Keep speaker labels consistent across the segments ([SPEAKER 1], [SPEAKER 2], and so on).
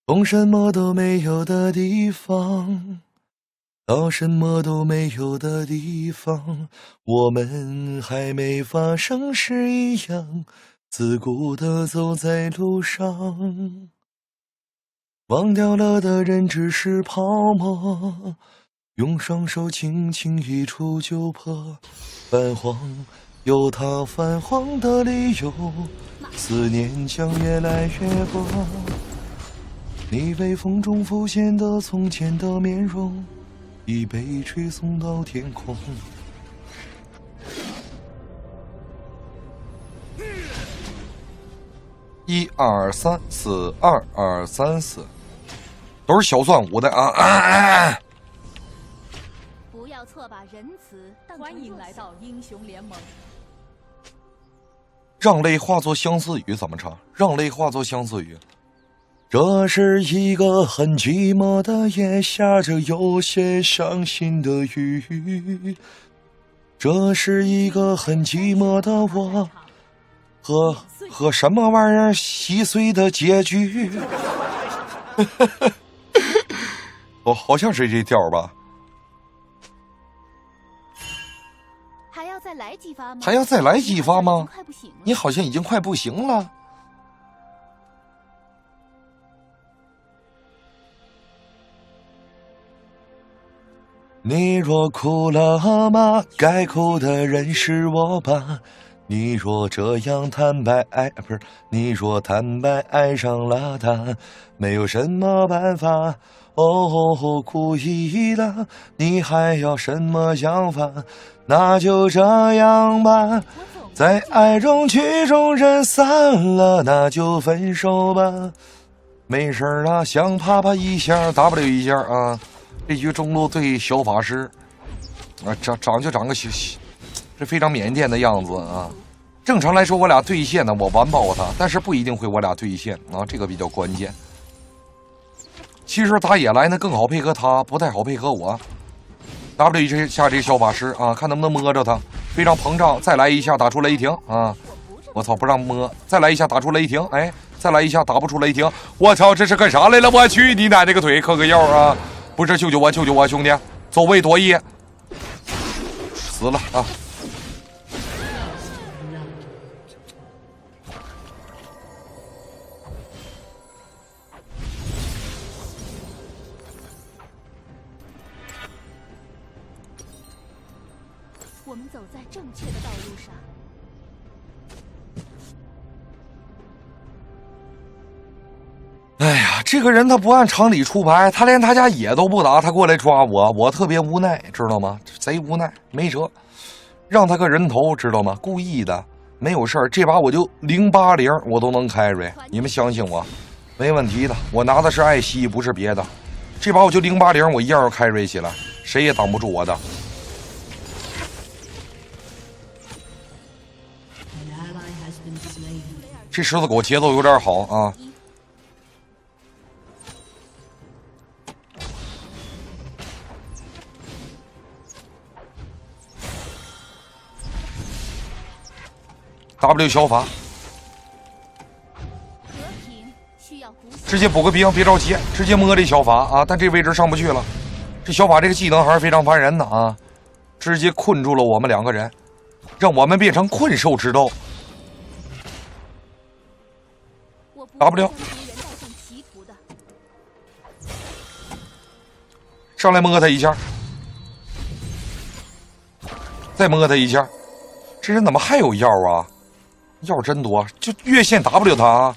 [SPEAKER 1] 从什么都没有的地方到什么都没有的地方，我们还没发生时一样自顾地走在路上。忘掉了的人只是泡沫，用双手轻轻一触就破。泛黄有它泛黄的理由，思念将越来越多。你被风中浮现的从前的面容，已被吹送到天空。
[SPEAKER 2] 1234234，都是小算五的啊！
[SPEAKER 3] 不要错把仁慈当成。欢迎来到英雄联盟。
[SPEAKER 2] 让泪化作相思雨怎么唱？让泪化作相思雨。
[SPEAKER 1] 这是一个很寂寞的夜，下着有些伤心的雨。这是一个很寂寞的我，和什么玩意儿稀碎的结局。
[SPEAKER 2] 哦，好像是这调吧。
[SPEAKER 3] 还要再来几发吗？
[SPEAKER 2] 还要再来几发吗？
[SPEAKER 3] 你
[SPEAKER 2] 好像已经快不行了。
[SPEAKER 1] 你若哭了吗？该哭的人是我吧。你若这样坦白不是，你若坦白爱上了他，没有什么办法。哦，故意的，你还要什么想法？那就这样吧，在爱中曲终人散了，那就分手吧。
[SPEAKER 2] 没事了，想啪啪一下 W 一下啊。这局中路对小法师啊，长个这非常腼腆的样子啊。正常来说，我俩对线呢，我完爆他，但是不一定会我俩对线啊，这个比较关键。其实打野来呢更好配合他，不太好配合我。W 一下这小法师啊，看能不能摸着他，非常膨胀，再来一下打出雷霆啊！我操，不让摸，再来一下打出雷霆，哎，再来一下打不出雷霆，我操，这是干啥来了？我去你奶奶个腿，嗑个药啊！不是，救救我，救救我，兄弟，走位夺一，死了啊！
[SPEAKER 3] 我们走在正确的道路上。
[SPEAKER 2] 哎呀，这个人他不按常理出牌，他连他家野都不打，他过来抓我，我特别无奈，知道吗？贼无奈，没辙，让他个人头，知道吗？故意的，没有事儿。这把我就080，我都能carry，你们相信我，没问题的。我拿的是艾希，不是别的。这把我就080，我一样要carry起来，谁也挡不住我的。这狮子狗节奏有点好啊。W 小法，直接补个兵，别着急，直接摸这小法啊！但这位置上不去了，这小法这个技能还是非常烦人的啊！直接困住了我们两个人，让我们变成困兽之斗。W 上来摸他一下，再摸他一下，这人怎么还有药啊？药真多，就越线 W 他啊！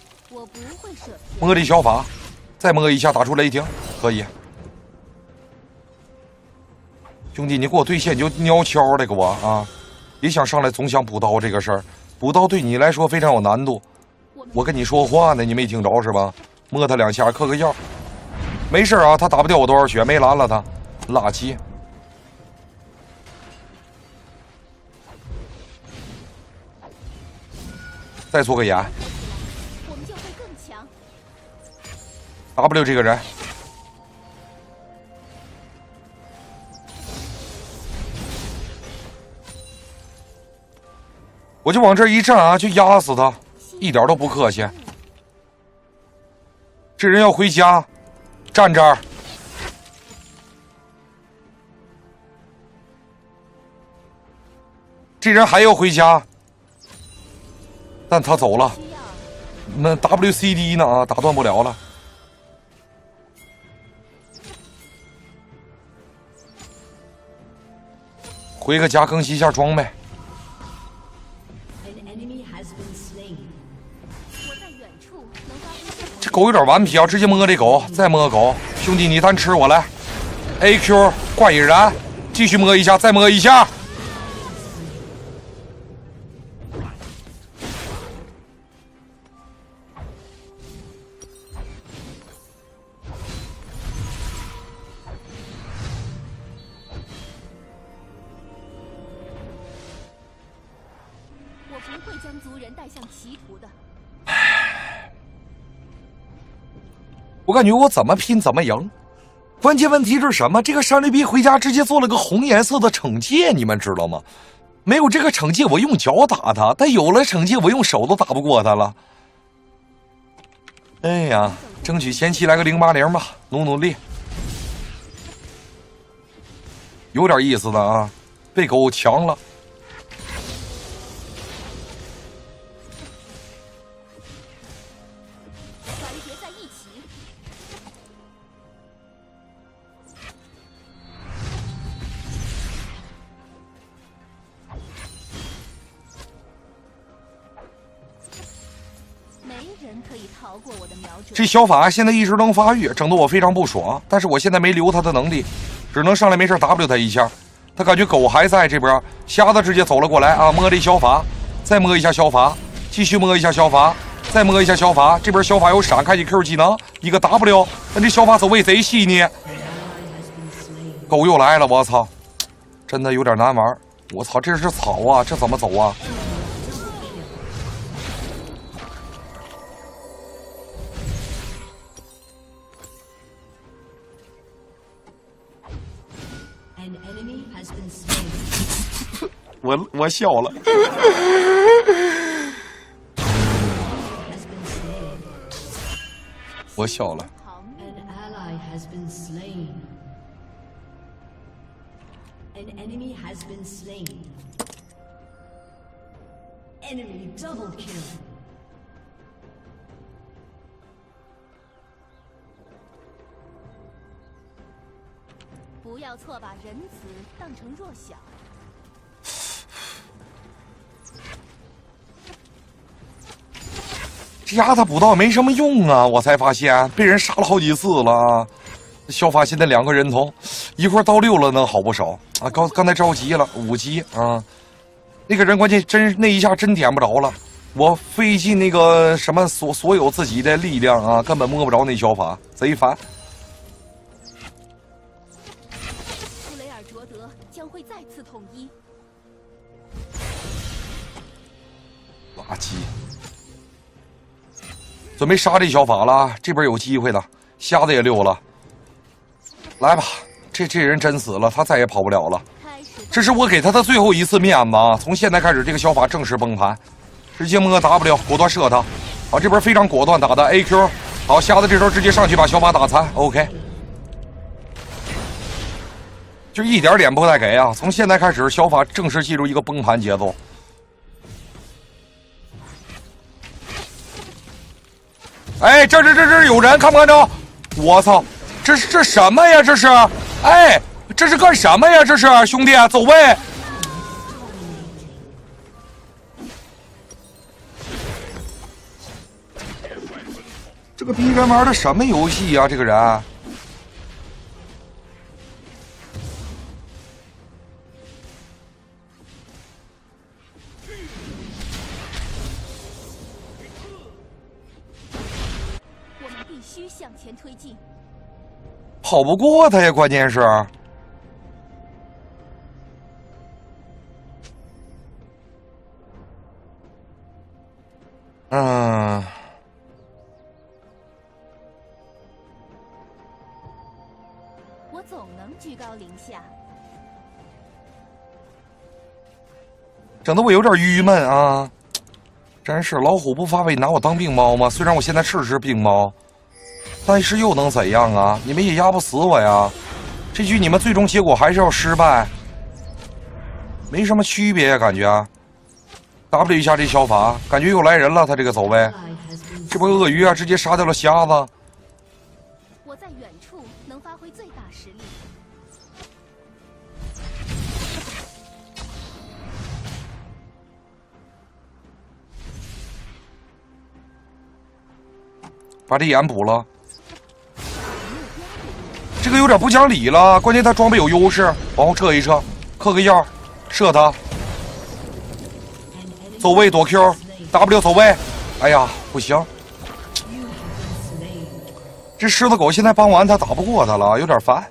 [SPEAKER 2] 摸这小法，再摸一下打出雷霆，可以。兄弟，你给我对线就鸟敲这个我啊！别想上来总想补刀这个事儿，补刀对你来说非常有难度。我跟你说话呢，你没听着是吧？摸他两下，嗑个药，没事啊，他打不掉我多少血，没蓝了他，垃圾。再做个眼，
[SPEAKER 3] 我们就会更强。
[SPEAKER 2] W 这个人，我就往这一站啊，就压死他，一点都不客气。这人要回家，站这儿。这人还要回家，但他走了。那 WCD 呢？啊，打断不了了。回个家更新一下装备。这狗有点顽皮啊！直接摸这狗，再摸狗，兄弟你单吃我来。AQ 挂引燃，继续摸一下，再摸一下。
[SPEAKER 3] 我不会将族人带向歧途的。
[SPEAKER 2] 我感觉我怎么拼怎么赢，关键问题是什么？这个山驴逼回家直接做了个红颜色的惩戒，你们知道吗？没有这个惩戒，我用脚打他；但有了惩戒，我用手都打不过他了。哎呀，争取前期来个080吧，努力。有点意思的啊，被狗强了。
[SPEAKER 3] 可以逃过我的瞄准。
[SPEAKER 2] 这小法现在一直能发育，整得我非常不爽。但是我现在没留他的能力，只能上来没事 W 他一下。他感觉狗还在这边，瞎子直接走了过来啊，摸这小法，再摸一下小法，继续摸一下小法，再摸一下小法。这边小法有闪开一 Q 技能，一个 W， 但这小法走位贼细腻。狗又来了，我操，真的有点难玩。我操，这是草啊，这怎么走啊？我笑了。我笑了。
[SPEAKER 3] 不要错把仁慈当成弱小。
[SPEAKER 2] 这丫他补刀没什么用啊！我才发现被人杀了好几次了。小法现在2个人头，一会儿到6了能好不少啊！刚才着急了，5级啊！那个人关键真那一下真点不着了，我费尽那个什么所有自己的力量啊，根本摸不着那小法，贼烦。
[SPEAKER 3] 布雷尔卓德将会再次统一。
[SPEAKER 2] 垃圾！准备杀这小法了，这边有机会了，瞎子也溜了。来吧，这人真死了，他再也跑不了了。这是我给他的最后一次面子啊！从现在开始，这个小法正式崩盘，直接摸 W， 果断射他。好，这边非常果断打的 AQ。好，瞎子这时候直接上去把小法打残。OK， 就一点脸不带给啊！从现在开始，小法正式进入一个崩盘节奏。哎，这有人，看不看着？我操，这什么呀？这是，哎，这是干什么呀？这是兄弟，走位。这个逼人玩的什么游戏啊？这个人。
[SPEAKER 3] 需向前推进，
[SPEAKER 2] 跑不过他呀！关键是，
[SPEAKER 3] 我总能居高临下，
[SPEAKER 2] 整得我有点郁闷啊！真是老虎不发威，拿我当病猫吗？虽然我现在是只病猫。但是又能怎样啊？你们也压不死我呀！这局你们最终结果还是要失败，没什么区别呀，感觉。W 一下这小法，感觉又来人了，他这个走位，这波鳄鱼啊，直接杀掉了瞎子。
[SPEAKER 3] 我在远处能发挥最大实力。
[SPEAKER 2] 把这眼补了。这个有点不讲理了，关键他装备有优势，往后撤一撤，嗑个药，射他，走位躲 Q，W 走位，哎呀，不行，这狮子狗现在帮完他打不过他了，有点烦，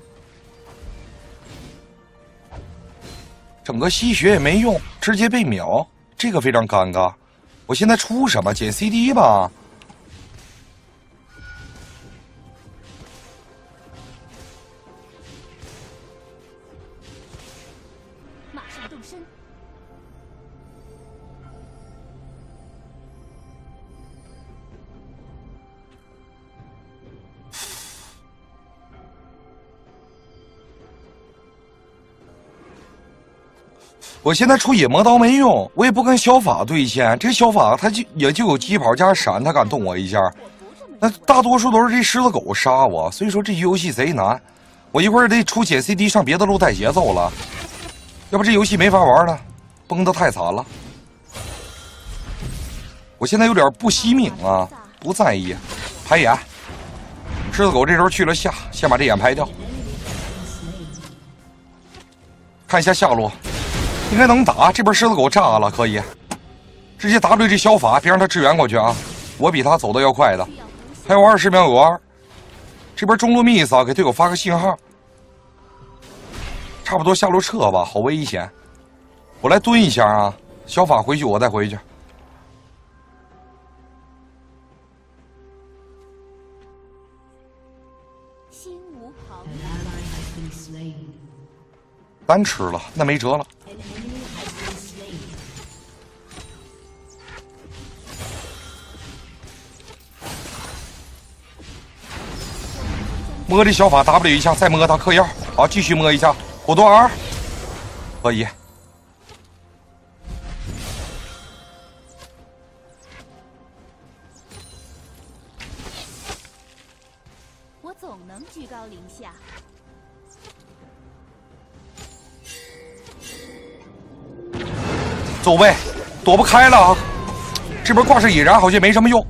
[SPEAKER 2] 整个吸血也没用，直接被秒，这个非常尴尬。我现在出什么？捡 CD 吧。我现在出野魔刀没用，我也不跟小法对线。这小法他也就有疾跑加闪，他敢动我一下。那大多数都是这狮子狗杀我，所以说这游戏贼难。我一会儿得出捡 CD 上别的路带节奏了，要不这游戏没法玩了，崩得太惨了。我现在有点不惜命啊，不在意，排眼。狮子狗这时候去了下，先把这眼排掉，看一下下路。应该能打，这边狮子狗炸了，可以直接 W 这小法，别让他支援过去啊！我比他走的要快的，还有20秒有2。这边中路 miss 啊，给队友发个信号，差不多下路撤吧，好危险！我来蹲一下啊，小法回去我再回去。
[SPEAKER 3] 心无旁骛。
[SPEAKER 2] 单吃了，那没辙了。摸这小法 W 一下，再摸他嗑药，好，继续摸一下，果断 R， 可以。
[SPEAKER 3] 我总能居高临下。
[SPEAKER 2] 走位，躲不开了啊！这边挂上引燃好像没什么用。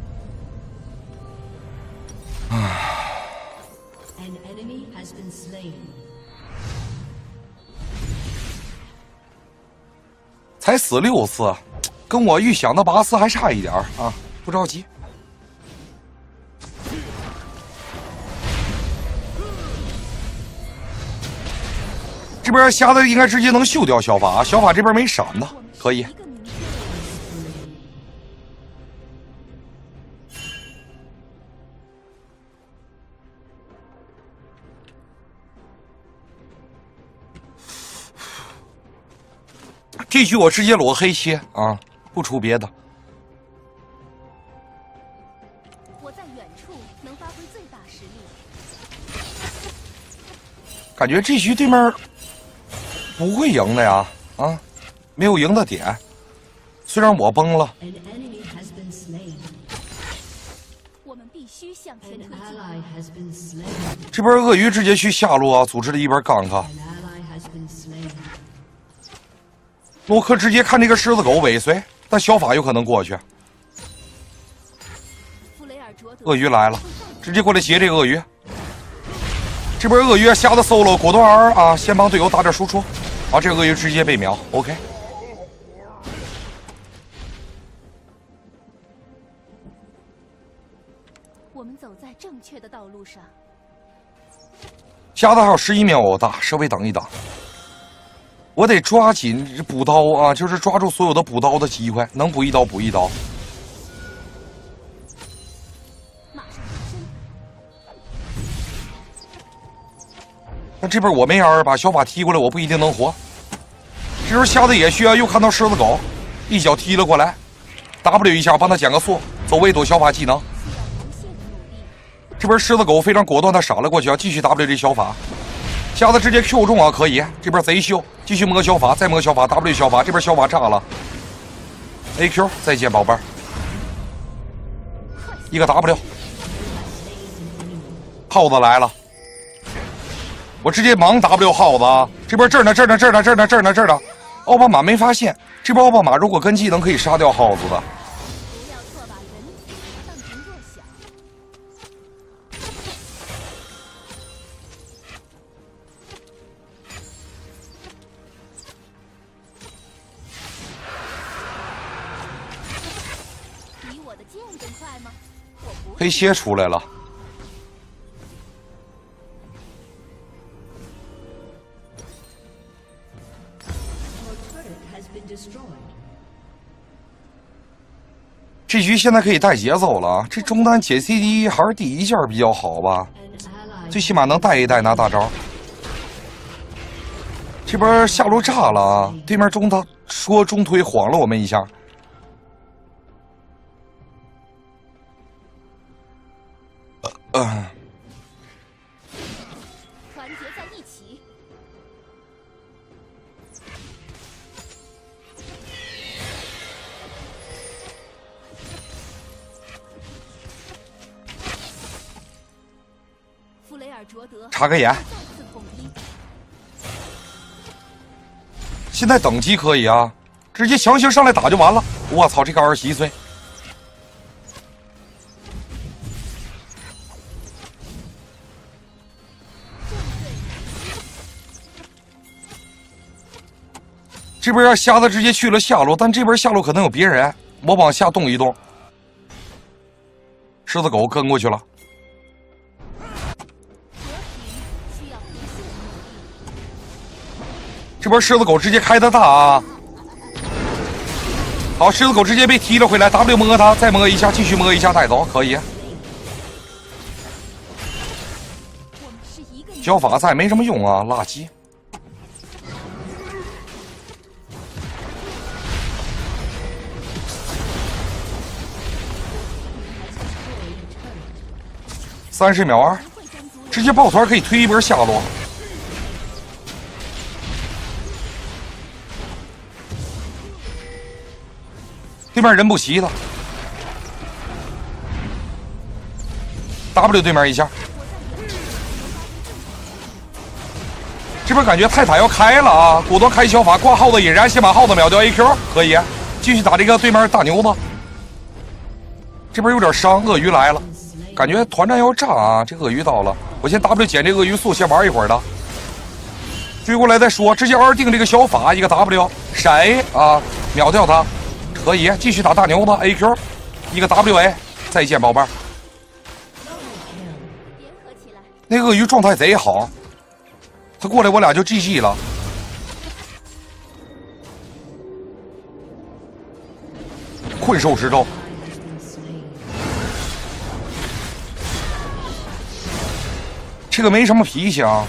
[SPEAKER 2] 才死6次，跟我预想的拔丝还差一点啊！不着急。这边瞎子应该直接能秀掉小法，小法这边没闪呢，可以。这局我直接裸黑切啊，不出别的。
[SPEAKER 3] 我在远处能发挥最大实力。
[SPEAKER 2] 感觉这局对面不会赢的呀，啊，没有赢的点。虽然我崩了，
[SPEAKER 3] 我们必须向前推进。
[SPEAKER 2] 这边鳄鱼直接去下路啊，组织了一边杠他。洛克直接看这个狮子狗尾随，但小法有可能过去。鳄鱼来了，直接过来截这个鳄鱼。这边鳄鱼瞎子 solo 果断 R 啊，先帮队友打点输出。好，这个鳄鱼直接被秒 ，OK。
[SPEAKER 3] 我们走在正确的道路上。
[SPEAKER 2] 瞎子还有11秒我大，稍微等一等。我得抓紧补刀啊，就是抓住所有的补刀的机会，能补一刀补一刀。那这边我没 R， 把小法踢过来，我不一定能活。这时候瞎子也需要，又看到狮子狗，一脚踢了过来 ，W 一下帮他减个速，走位躲小法技能。这边狮子狗非常果断的闪了过去啊，继续 W 这小法，瞎子直接 Q 中啊，可以。这边贼秀，继续摸小法，再摸小法 W 小法，这边小法炸了 ，AQ 再见宝贝儿，一个 W， 耗子来了，我直接盲 W 耗子啊，这边这儿呢，这儿呢，这儿呢，这儿呢，这儿呢，这儿呢，奥巴马没发现，这边奥巴马如果跟技能可以杀掉耗子的。黑蝎出来了，这局现在可以带节奏了。这中单解 CD 还是第一件比较好吧，最起码能带一带拿大招。这边下路炸了啊，对面中他说中推晃了我们一下。
[SPEAKER 3] 团结在一起。弗雷尔卓德
[SPEAKER 2] 插个眼。现在等级可以啊，直接强行上来打就完了。我操，这个27岁。这边让瞎子直接去了下路，但这边下路可能有别人，我往下动一动。狮子狗跟过去了。这边狮子狗直接开的大啊！好，狮子狗直接被踢了回来 ，W 摸他，再摸一下，继续摸一下带走，可以。小法赛没什么用啊，垃圾。30秒2，直接抱团可以推一波下路。对面人不齐的 ，W 对面一下。这边感觉泰坦要开了啊，果断开小法，挂耗子引燃，先把耗子秒掉 AQ， 可以，继续打这个对面大牛子。这边有点伤，鳄鱼来了。感觉团战要炸啊！这鳄鱼到了，我先 W 捡这鳄鱼素，先玩一会儿的。追过来再说，直接2定这个小法，一个 W 闪 A 啊，秒掉他，可以继续打大牛子 AQ， 一个 WA， 再见宝贝儿。那鳄鱼状态贼好，他过来我俩就 GG 了。困兽之斗。这个没什么脾气啊。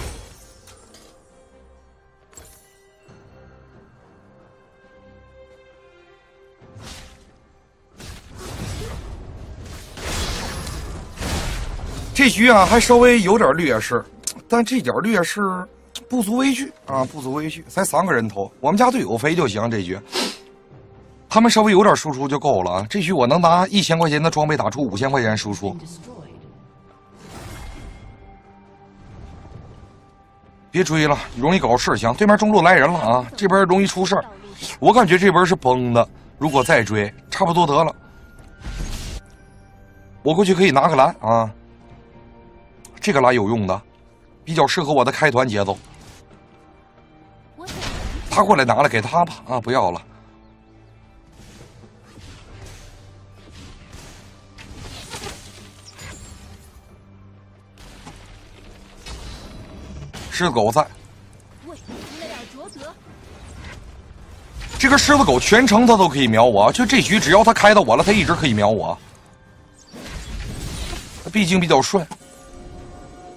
[SPEAKER 2] 这局啊还稍微有点劣势，但这点劣势不足为惧啊，不足为惧。才3个人头，我们家队友飞就行。这局他们稍微有点输出就够了。这局我能拿1000块钱的装备打出5000块钱输出。别追了，容易搞事情。对面中路来人了啊，这边容易出事儿。我感觉这边是崩的，如果再追，差不多得了。我过去可以拿个蓝啊，这个蓝有用的，比较适合我的开团节奏。他过来拿了，给他吧啊，不要了。狮子狗在，这个狮子狗全程他都可以秒我，就这局只要他开到我了，他一直可以秒我。他毕竟比较顺。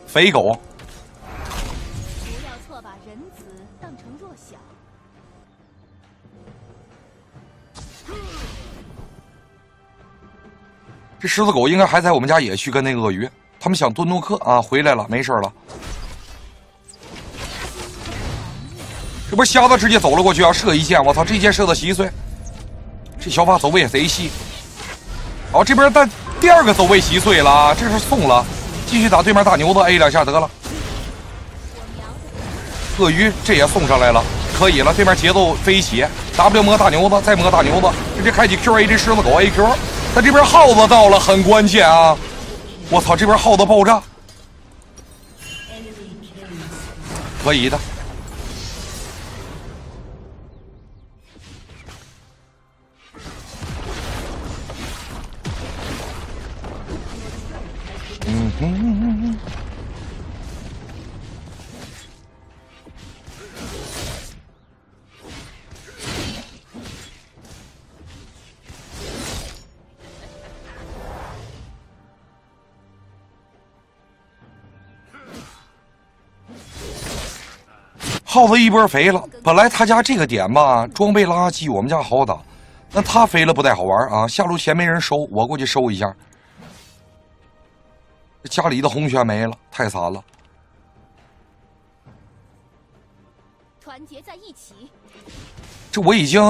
[SPEAKER 2] 肥狗，
[SPEAKER 3] 不要错把人子当成弱小。
[SPEAKER 2] 这狮子狗应该还在我们家野区跟那鳄鱼。他们想蹲怒克啊，回来了，没事了。这不是瞎子直接走了过去啊，射一箭，我操，这一箭射的稀碎。这小法走位也贼细。哦，这边但第二个走位稀碎了，这是送了，继续打对面大牛子 A 2下得了。鳄鱼这也送上来了，可以了，对面节奏飞起 ，W 摸大牛子，再摸大牛子，直接开启 QA 这狮子狗 AQ。但这边耗子到了，很关键啊！我操，这边耗子爆炸，可以的。耗子一波肥了，本来他家这个点吧，装备垃圾，我们家好打。那他肥了不太好玩啊！下路前没人收，我过去收一下。家里的红圈没了，太惨了。
[SPEAKER 3] 团结在一起。
[SPEAKER 2] 这我已经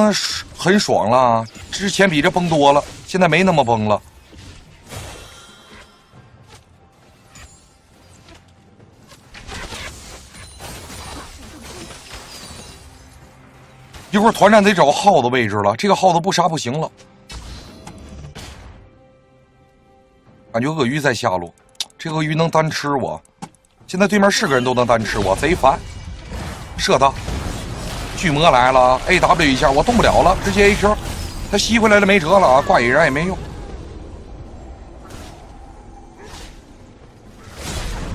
[SPEAKER 2] 很爽了，之前比这崩多了，现在没那么崩了。一会儿团战得找耗子位置了，这个耗子不杀不行了。感觉鳄鱼在下路，这鳄鱼能单吃我。现在对面是个人都能单吃我，贼烦。射他，巨魔来了 ，AW 一下我动不了了，直接 AQ， 他吸回来了没辙了啊，挂野人也没用。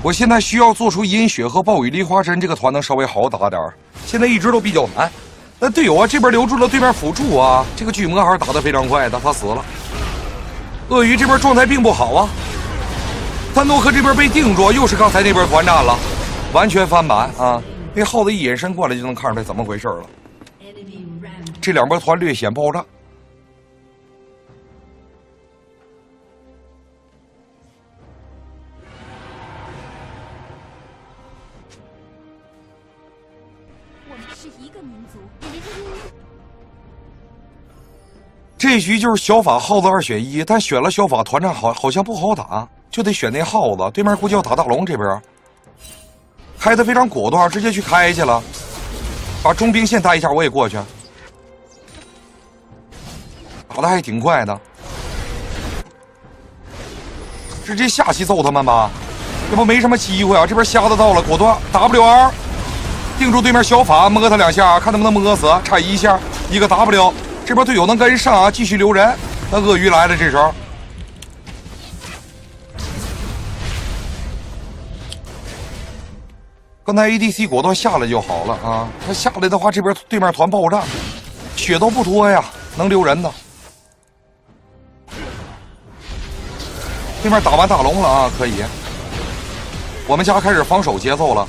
[SPEAKER 2] 我现在需要做出银雪和暴雨梨花针，这个团能稍微好打点。现在一直都比较难。那队友啊，这边留住了对面辅助啊，这个巨魔还是打得非常快的，他死了。鳄鱼这边状态并不好啊，丹诺克这边被定住，又是刚才那边团战了，完全翻版啊！那耗子一隐身过来就能看出来怎么回事了。这两边团略显爆炸。
[SPEAKER 3] 我们是一个民族。
[SPEAKER 2] 这局就是小法耗子2选1，但选了小法团战好像不好打，就得选那耗子。对面估计要打大龙，这边开的非常果断，直接去开去了，把中兵线带一下，我也过去，打的还挺快的，直接下棋揍他们吧，这不没什么机会啊。这边瞎子到了，果断 WR 定住对面小法，摸他2下，看能不能摸死，差1下，一个 W。这边队友能跟上啊，继续留人。那鳄鱼来了，这时候刚才 ADC 果断下来就好了啊！他下来的话，这边对面团爆炸，血都不多呀，能留人的。对面打完大龙了啊，可以。我们家开始防守节奏了，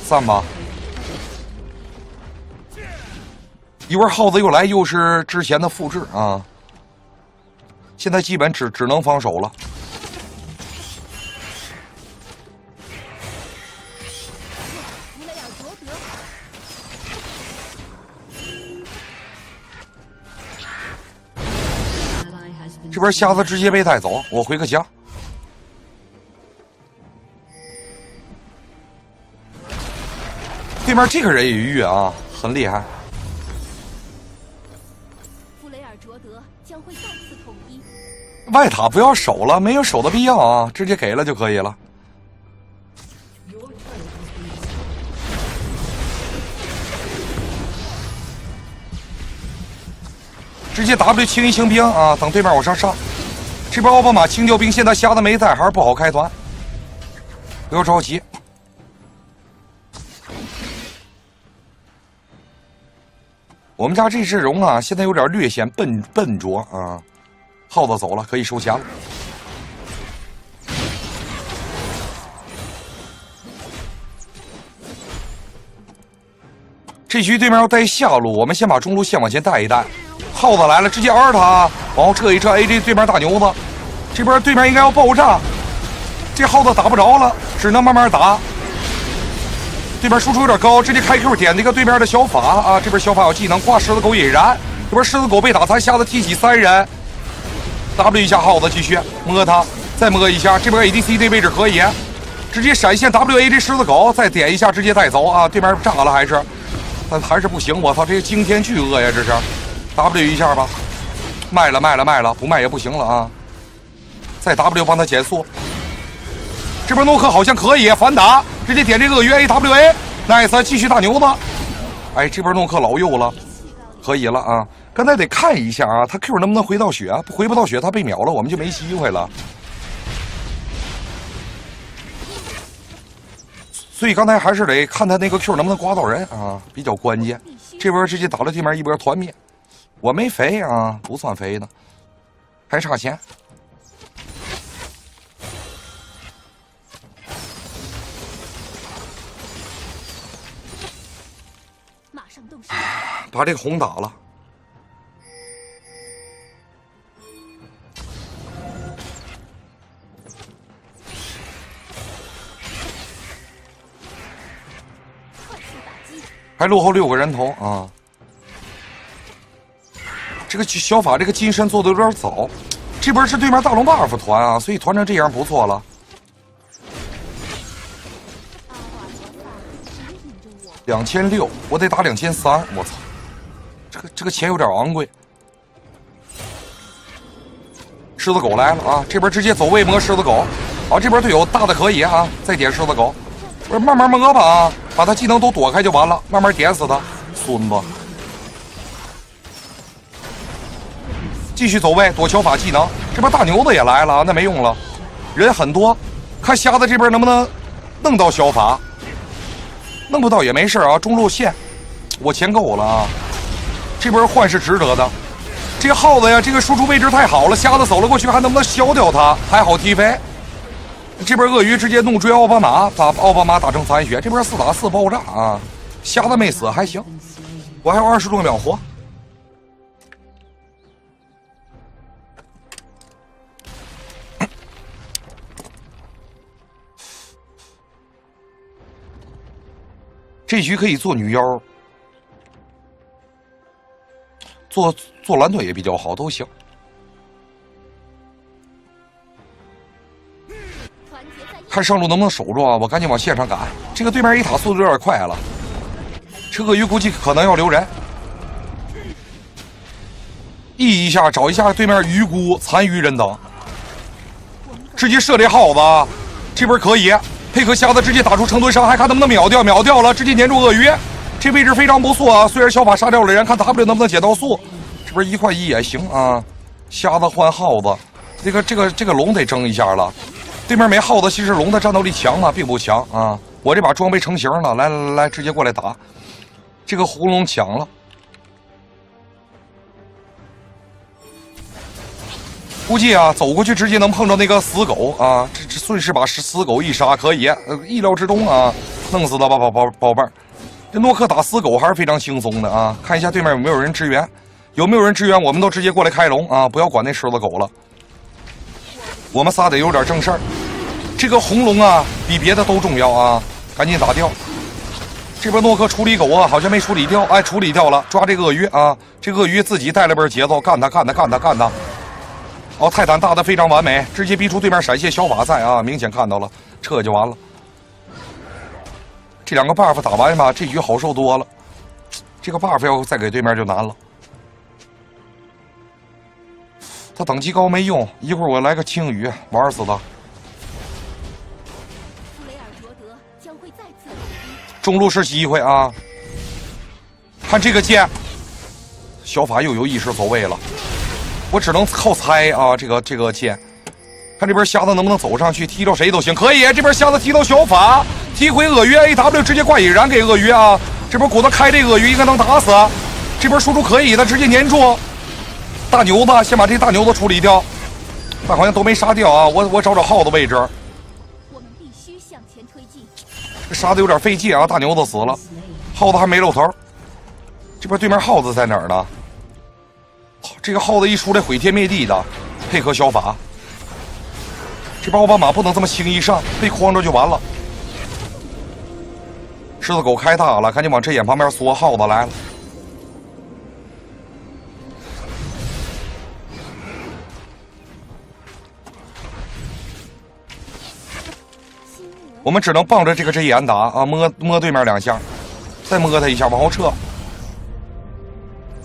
[SPEAKER 2] 散吧。一会儿耗子又来，又是之前的复制啊！现在基本只能防守了。这边瞎子直接被带走，我回个家。对面这个人也越啊，很厉害。
[SPEAKER 3] 将会再次统一。
[SPEAKER 2] 外塔不要守了，没有守的必要啊，直接给了就可以了。直接 W 清一清兵啊，等对面往上上。这边奥巴马清掉兵，现在瞎子没在，还是不好开团。不要着急。我们家这阵容啊，现在有点略显笨拙啊。耗子走了，可以收钱了。这局对面要带下路，我们先把中路线往前带一带。耗子来了，直接 R 他，往后撤一撤。AJ 对面大牛子，这边对面应该要爆炸。这耗子打不着了，只能慢慢打。对面输出有点高，直接开 Q 点这个对面的小法啊，这边小法有技能挂狮子狗引燃，这边狮子狗被打残，瞎子提起3人 ，W 一下耗子继续摸他，再摸一下，这边 ADC 这位置可以，直接闪现 WA 这狮子狗，再点一下直接带走啊，对面炸了还是，但还是不行，我操，这个惊天巨鳄呀，这是 W 一下吧，卖了，不卖也不行了啊，再 W 帮他减速。这边诺克好像可以反打，直接点这个鳄鱼 AWA，nice， 继续大牛子。哎，这边诺克老右了，可以了啊。刚才得看一下啊，他 Q 能不能回到血？回不到血，他被秒了，我们就没机会了。所以刚才还是得看他那个 Q 能不能刮到人啊，比较关键。这波直接打了对面一波团灭，我没肥啊，不算肥的，还差钱。把这个红打了，还落后6个人头啊！这个小法这个金身做的有点早，这边是对面大龙 buff 团啊，所以团成这样不错了。2600，我得打2300，我操！这个钱有点昂贵。狮子狗来了啊！这边直接走位摸狮子狗，啊，这边队友大的可以啊，再点狮子狗，不是慢慢摸吧啊，把他技能都躲开就完了，慢慢点死他，孙子！继续走位躲小法技能，这边大牛子也来了，那没用了，人很多，看瞎子这边能不能弄到小法。弄不到也没事啊，中路线，我钱够了啊。这边换是值得的。这耗子呀，这个输出位置太好了，瞎子走了过去，还能不能消掉他？还好踢飞。这边鳄鱼直接怒追奥巴马，把奥巴马打成残血。这边4打4爆炸啊，瞎子没死还行，我还有20多秒活。这局可以做女妖，做蓝腿也比较好，都行。看上路能不能守住啊！我赶紧往线上赶。这个对面一塔速度有点快了，这鳄鱼估计可能要留人。E 一下找一下对面鱼菇残余人等，直接射这耗子，这边可以。配合瞎子直接打出成吨伤害，看能不能秒掉，秒掉了，直接粘住鳄鱼，这位置非常不错啊。虽然小法杀掉了人，看 W 能不能捡到速，这边1换1也行啊。瞎子换耗子，这个龙得争一下了。对面没耗子，其实龙的战斗力强吗？并不强啊。我这把装备成型了，来，直接过来打。这个红龙抢了。估计啊，走过去直接能碰到那个死狗啊！这顺势把死狗一杀，可以，意料之中啊，弄死了吧，宝贝儿。这诺克打死狗还是非常轻松的啊！看一下对面有没有人支援，有没有人支援，我们都直接过来开龙啊！不要管那狮子狗了，我们仨得有点正事儿。这个红龙啊，比别的都重要啊！赶紧打掉。这边诺克处理狗啊，好像没处理掉，哎，处理掉了，抓这个鳄鱼啊！这个鳄鱼自己带了波节奏，干他！哦，泰坦大的非常完美，直接逼出对面闪现小法赛啊！明显看到了，撤就完了。这2个 buff 打完吧，这局好受多了。这个 buff 要再给对面就难了。他等级高没用，一会儿我来个青雨玩死他。中路是机会啊！看这个剑，小法又有意识走位了。我只能靠猜啊，这个剑，看这边瞎子能不能走上去踢到谁都行，可以。这边瞎子踢到小法，踢回鳄鱼 AW， 直接挂引燃给鳄鱼啊！这边骨头开这鳄鱼应该能打死，这边输出可以的，直接粘住大牛子，先把这大牛子处理掉。但好像都没杀掉啊，我找耗子位置。
[SPEAKER 3] 我们必须向前推进。
[SPEAKER 2] 这杀的有点费劲啊，大牛子死了，耗子还没露头。这边对面耗子在哪儿呢？这个耗子一出来毁天灭地的，配合小法，这边奥巴马不能这么轻易上，被框着就完了。狮子狗开大了，赶紧往这眼旁边缩，耗子来了。我们只能傍着这个针眼打啊，摸对面2下，再摸他一下，往后撤。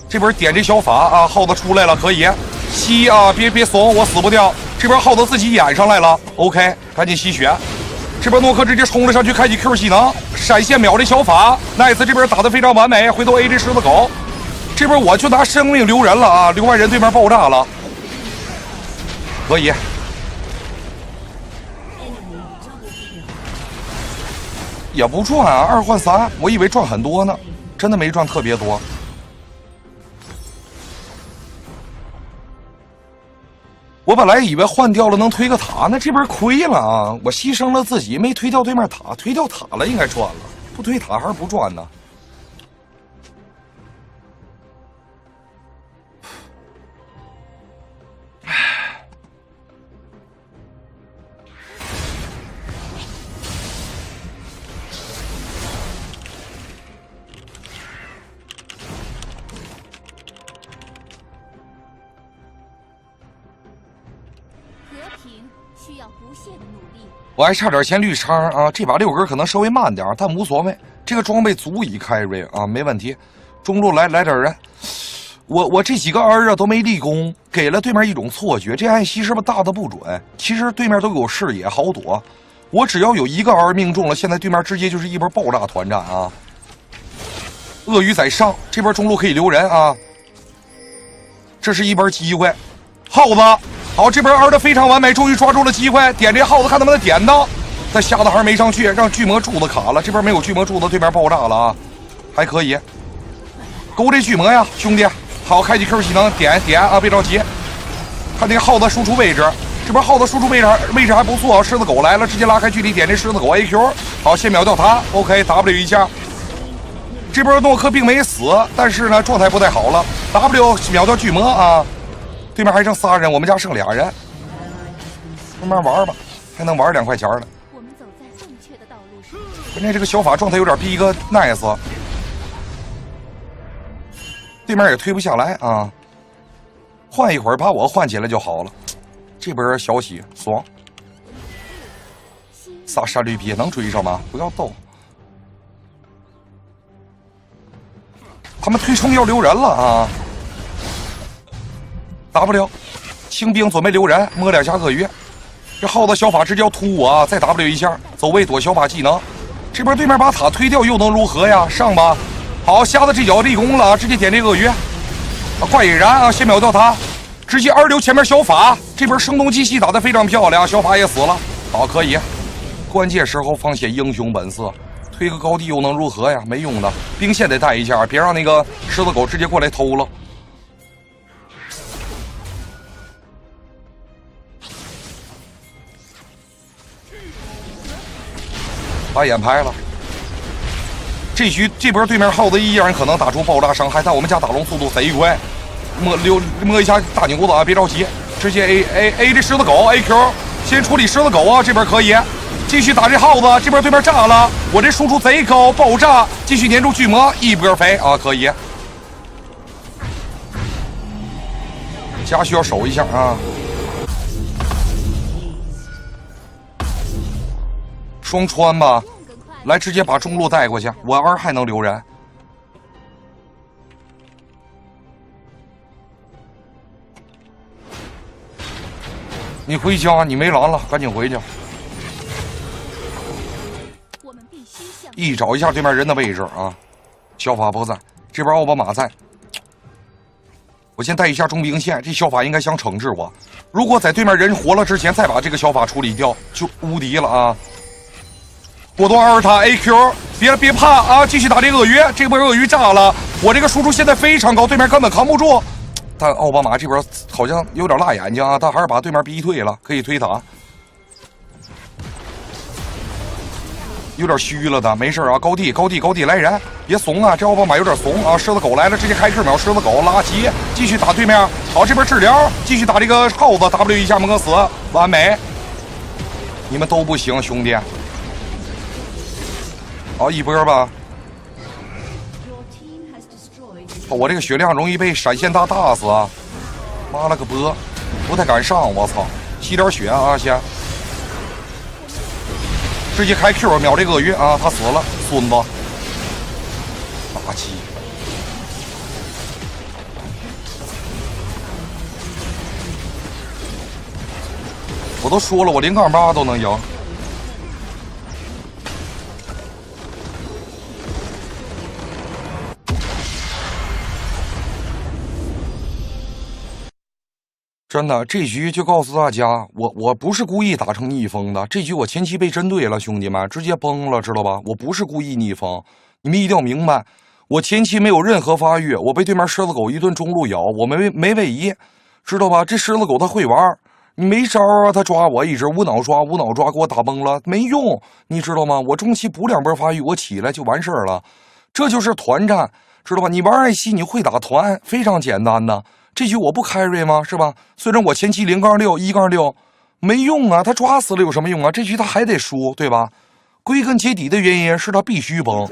[SPEAKER 2] 这边点这小法啊，耗子出来了，可以吸啊，别怂，我死不掉。这边耗子自己演上来了 ，OK， 赶紧吸血。这边诺克直接冲了上去，开启 Q 技能，闪现秒这小法 ，Nice 这边打得非常完美，回头 A 这狮子狗。这边我就拿生命留人了啊，留完人对面爆炸了，可以。也不赚啊，2换3，我以为赚很多呢，真的没赚特别多。我本来以为换掉了能推个塔，那这边亏了啊！我牺牲了自己，没推掉对面塔，推掉塔了应该赚了，不推塔还是不赚呢。
[SPEAKER 3] 需要不懈的努力。
[SPEAKER 2] 我还差点先绿叉啊！这把6根可能稍微慢点，但无所谓，这个装备足以开瑞啊，没问题。中路来点人，我这几个 R 啊都没立功，给了对面一种错觉，这暗吸是不是大的不准？其实对面都有视野，好躲。我只要有一个 R 命中了，现在对面直接就是一波爆炸团战啊！鳄鱼在上，这边中路可以留人啊，这是一波机会。耗子好，这边 R 的非常完美，终于抓住了机会，点这耗子看能不能点到，但瞎子还是没上去，让巨魔柱子卡了。这边没有巨魔柱子，对面爆炸了啊，还可以勾这巨魔呀，兄弟！好，开启 Q 技能，点啊，别着急，看那个耗子输出位置，这边耗子输出位置还不错，狮子狗来了，直接拉开距离，点这狮子狗 AQ， 好，先秒掉他 ，OK W 一下。这边诺克并没死，但是呢状态不太好了 ，W 秒掉巨魔啊。对面还剩仨人，我们家剩俩人，慢慢玩吧，还能玩2块钱的。
[SPEAKER 3] 我们走在正确的道路上。
[SPEAKER 2] 关键这个小法状态有点逼一个 nice， 对面也推不下来啊。换一会儿把我换起来就好了。这边小喜爽，仨杀驴逼能追上吗？不要逗，他们推冲要留人了啊。打不了，清兵准备留人，摸2下鳄鱼。这耗子小法直接要突我啊！再 W 一下，走位躲小法技能。这边对面把塔推掉又能如何呀？上吧！好，瞎子这脚立功了，直接点这鳄鱼。怪野然啊，先秒掉他，直接2流前面小法。这边声东击西打得非常漂亮，小法也死了。好，可以。关键时候方显英雄本色，推个高地又能如何呀？没用的，兵线得带一下，别让那个狮子狗直接过来偷了。把眼拍了，这局这波对面耗子依然可能打出爆炸伤害，但我们家打龙速度贼快，摸一下大牛子啊，别着急，直接 A 这狮子狗 AQ， 先处理狮子狗啊，这边可以继续打这耗子，这边对面炸了，我这输出贼高，爆炸，继续粘住巨魔，一波飞啊，可以，家需要守一下啊。双穿吧，来直接把中路带过去，我R还能留人。你回家，你没蓝了，赶紧回去。
[SPEAKER 3] 我们必须向
[SPEAKER 2] 一找一下对面人的位置啊，小法不在，这边奥巴马在。我先带一下中兵线，这小法应该想惩治我。如果在对面人活了之前再把这个小法处理掉，就无敌了啊！果断2塔 AQ， 别怕啊！继续打这鳄鱼，这波鳄鱼炸了，我这个输出现在非常高，对面根本扛不住。但奥巴马这边好像有点辣眼睛啊，他还是把对面逼退了，可以推塔。有点虚了的，没事啊，高地来人，别怂啊！这奥巴马有点怂啊，狮子狗来了，直接开2秒，狮子狗拉齐，继续打对面。好，这边治疗，继续打这个耗子 W 一下猛死，完美。你们都不行，兄弟。好，一波吧。我这个血量容易被闪现大打死啊！妈了个波，不太敢上，我操！吸点血啊，先。直接开 Q 秒这个鳄鱼啊，他死了，孙子！大鸡！我都说了，我0-8都能赢。真的，这局就告诉大家，我不是故意打成逆风的。这局我前期被针对了，兄弟们，直接崩了，知道吧？我不是故意逆风，你们一定要明白，我前期没有任何发育，我被对面狮子狗一顿中路咬，我没位移，知道吧？这狮子狗他会玩，你没招啊，他抓我一直无脑抓，给我打崩了，没用，你知道吗？我中期补2波发育，我起来就完事儿了，这就是团战，知道吧？你玩艾希，你会打团，非常简单的。这局我不carry吗？是吧？虽然我前期0-6、1-6没用啊，他抓死了有什么用啊？这局他还得输，对吧？归根结底的原因是他必须崩。